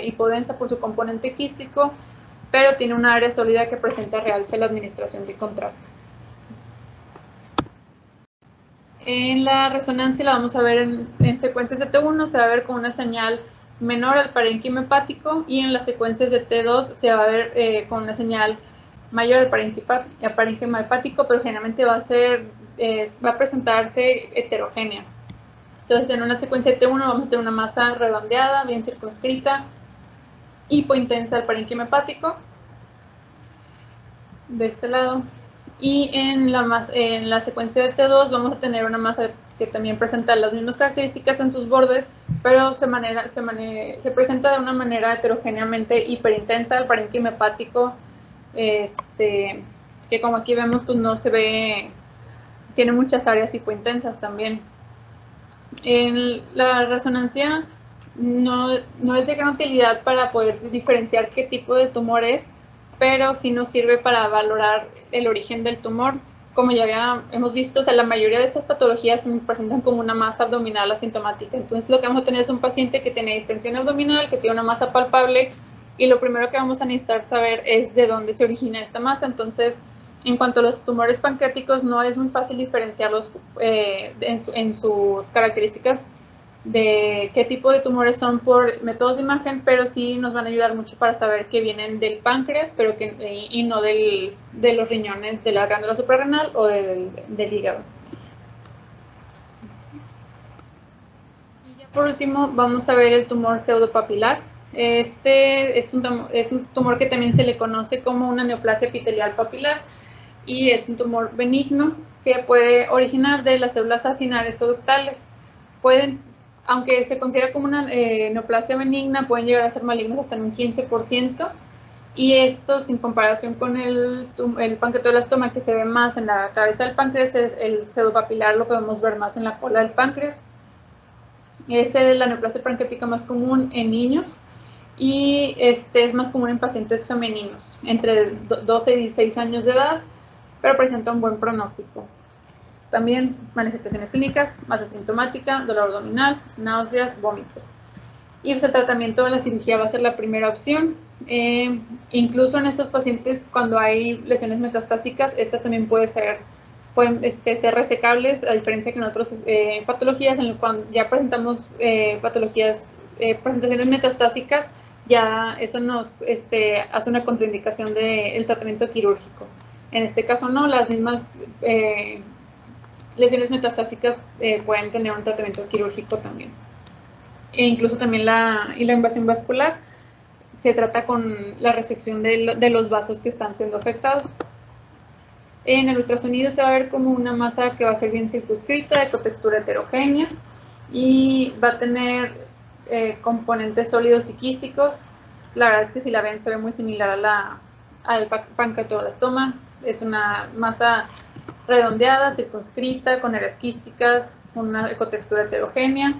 hipodensa por su componente quístico, pero tiene una área sólida que presenta realce la administración de contraste. En la resonancia la vamos a ver en secuencias de T1, se va a ver con una señal menor al parénquima hepático, y en las secuencias de T2 se va a ver con una señal mayor al parénquima hepático, pero generalmente va a ser va a presentarse heterogénea. Entonces, en una secuencia T1 vamos a tener una masa redondeada, bien circunscrita, hipointensa al parénquima hepático, de este lado. Y en la secuencia de T2 vamos a tener una masa que también presenta las mismas características en sus bordes, pero se presenta de una manera heterogéneamente hiperintensa al parénquima hepático, que como aquí vemos, pues no se ve, tiene muchas áreas hipointensas también. En la resonancia no es de gran utilidad para poder diferenciar qué tipo de tumor es, pero sí nos sirve para valorar el origen del tumor. Como ya hemos visto, o sea, la mayoría de estas patologías se presentan como una masa abdominal asintomática. Entonces, lo que vamos a tener es un paciente que tiene distensión abdominal, que tiene una masa palpable, y lo primero que vamos a necesitar saber es de dónde se origina esta masa. Entonces, en cuanto a los tumores pancreáticos, no es muy fácil diferenciarlos en sus características de qué tipo de tumores son por métodos de imagen, pero sí nos van a ayudar mucho para saber que vienen del páncreas, pero y no de los riñones, de la glándula suprarrenal o del hígado. Y ya por último vamos a ver el tumor pseudopapilar. Este es un tumor que también se le conoce como una neoplasia epitelial papilar y es un tumor benigno que puede originar de las células acinares o ductales. Aunque se considera como una neoplasia benigna, pueden llegar a ser malignos hasta en un 15%, y esto, sin comparación con el pancreatoblastoma, que se ve más en la cabeza del páncreas, el pseudopapilar lo podemos ver más en la cola del páncreas. Es la neoplasia pancreática más común en niños y es más común en pacientes femeninos, entre 12 y 16 años de edad, pero presenta un buen pronóstico. También manifestaciones clínicas, masa asintomática, dolor abdominal, náuseas, vómitos. Y pues el tratamiento de la cirugía va a ser la primera opción. Incluso en estos pacientes, cuando hay lesiones metastásicas, estas también pueden ser resecables, a diferencia que en otras patologías, en las cuales ya presentamos presentaciones metastásicas, ya eso nos hace una contraindicación del tratamiento quirúrgico. En este caso no, las mismas lesiones metastásicas pueden tener un tratamiento quirúrgico también. E incluso también la invasión vascular se trata con la resección de los vasos que están siendo afectados. En el ultrasonido se va a ver como una masa que va a ser bien circunscrita, de cotextura heterogénea, y va a tener componentes sólidos y quísticos. La verdad es que si la ven se ve muy similar al pancreatoblastoma. Es una masa redondeada, circunscrita, con áreas quísticas, una ecotextura heterogénea.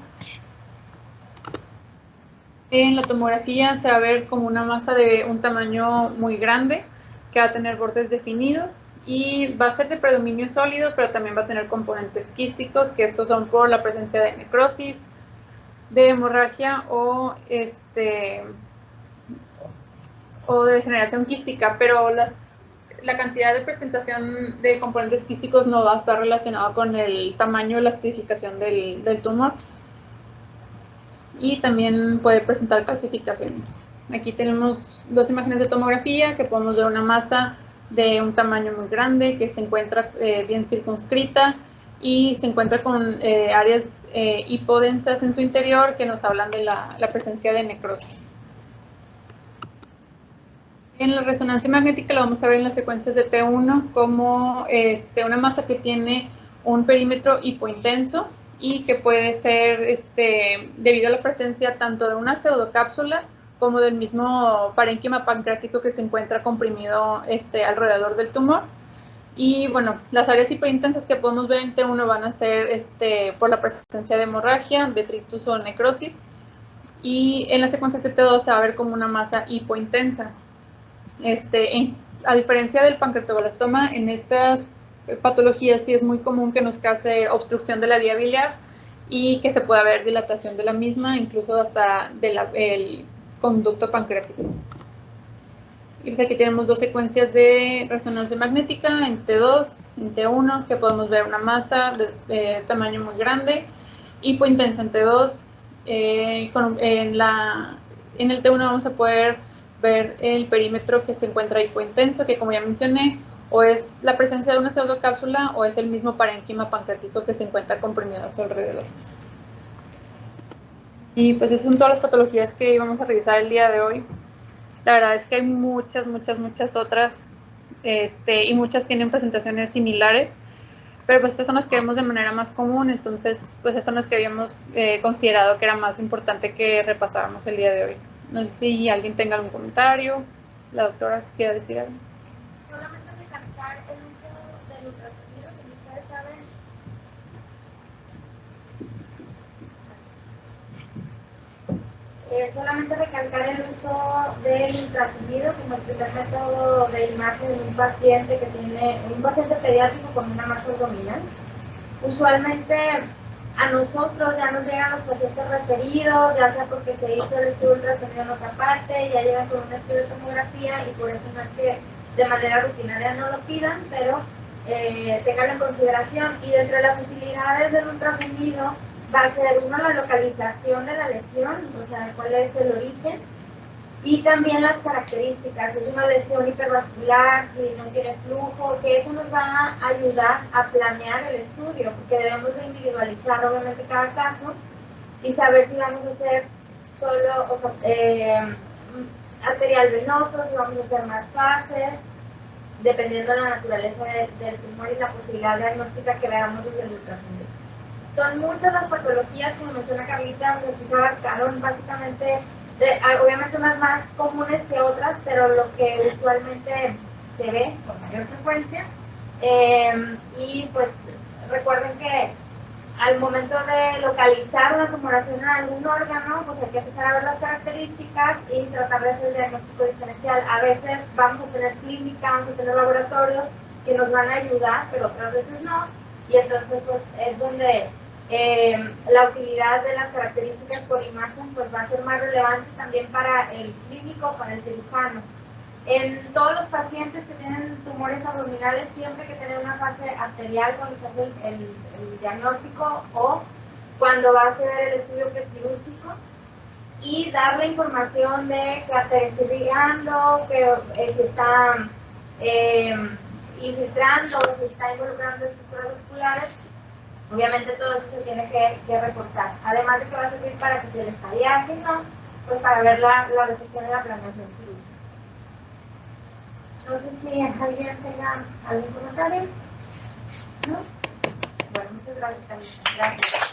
En la tomografía se va a ver como una masa de un tamaño muy grande, que va a tener bordes definidos y va a ser de predominio sólido, pero también va a tener componentes quísticos, que estos son por la presencia de necrosis, de hemorragia o de degeneración quística, pero la cantidad de presentación de componentes quísticos no va a estar relacionada con el tamaño de la elastificación del tumor, y también puede presentar calcificaciones. Aquí tenemos dos imágenes de tomografía que podemos ver una masa de un tamaño muy grande que se encuentra bien circunscrita y se encuentra con áreas hipodensas en su interior que nos hablan de la presencia de necrosis. En la resonancia magnética lo vamos a ver en las secuencias de T1 como una masa que tiene un perímetro hipointenso y que puede ser debido a la presencia tanto de una pseudocápsula como del mismo parénquima pancreático que se encuentra comprimido alrededor del tumor. Y bueno, las áreas hiperintensas que podemos ver en T1 van a ser por la presencia de hemorragia, detritus o necrosis, y en las secuencias de T2 se va a ver como una masa hipointensa. A diferencia del pancreatoblastoma, en estas patologías sí es muy común que nos cause obstrucción de la vía biliar y que se pueda ver dilatación de la misma, incluso hasta del conducto pancreático. Y pues aquí tenemos dos secuencias de resonancia magnética en T2, en T1, que podemos ver una masa de tamaño muy grande, hipointensa en T2. En el T1 vamos a poder ver el perímetro que se encuentra hipointenso, que como ya mencioné, o es la presencia de una pseudocápsula o es el mismo parénquima pancreático que se encuentra comprimido a su alrededor. Y pues esas son todas las patologías que íbamos a revisar el día de hoy. La verdad es que hay muchas otras, y muchas tienen presentaciones similares, pero pues estas son las que vemos de manera más común, entonces pues estas son las que habíamos considerado que era más importante que repasáramos el día de hoy. No sé si alguien tenga algún comentario, la doctora quiera decir algo. Solamente recalcar el uso del ultrasonido, si ustedes saben. Solamente recalcar el uso del ultrasonido como el primer método de imagen en un paciente que tiene un paciente pediátrico con una masa abdominal. Usualmente a nosotros ya nos llegan los pacientes referidos, ya sea porque se hizo el estudio de ultrasonido en otra parte, ya llegan con un estudio de tomografía y por eso no es que de manera rutinaria no lo pidan, pero tenganlo en consideración. Y dentro de las utilidades del ultrasonido va a ser uno, la localización de la lesión, o sea, cuál es el origen, y también las características. Es una lesión hipervascular, si no tiene flujo, que eso nos va a ayudar a planear el estudio, porque debemos de individualizar obviamente cada caso y saber si vamos a hacer solo arterial venoso, si vamos a hacer más fases, dependiendo de la naturaleza del tumor y la posibilidad diagnóstica que veamos desde el ultrasonido. Son muchas las patologías, como menciona Carlita, aquí se abarcaron básicamente, obviamente unas más comunes que otras, pero lo que usualmente se ve con mayor frecuencia. Y pues recuerden que al momento de localizar una tumoración en algún órgano, pues hay que empezar a ver las características y tratar de hacer el diagnóstico diferencial. A veces vamos a tener clínica, vamos a tener laboratorios que nos van a ayudar, pero otras veces no. Y entonces pues es donde la utilidad de las características por imagen pues va a ser más relevante también para el clínico, para el cirujano. En todos los pacientes que tienen tumores abdominales, siempre que tienen una fase arterial cuando se hace el diagnóstico o cuando va a hacer el estudio prequirúrgico, y darle información de que arteria está irrigando, que se está infiltrando, se está involucrando estructuras vasculares. Obviamente todo eso se tiene que reportar. Además de que va a servir para que se les tallaje, ¿no? Pues para ver la recepción y la planeación quirúrgica. No sé si alguien tenga algún comentario. ¿No? Bueno, muchas gracias. Gracias.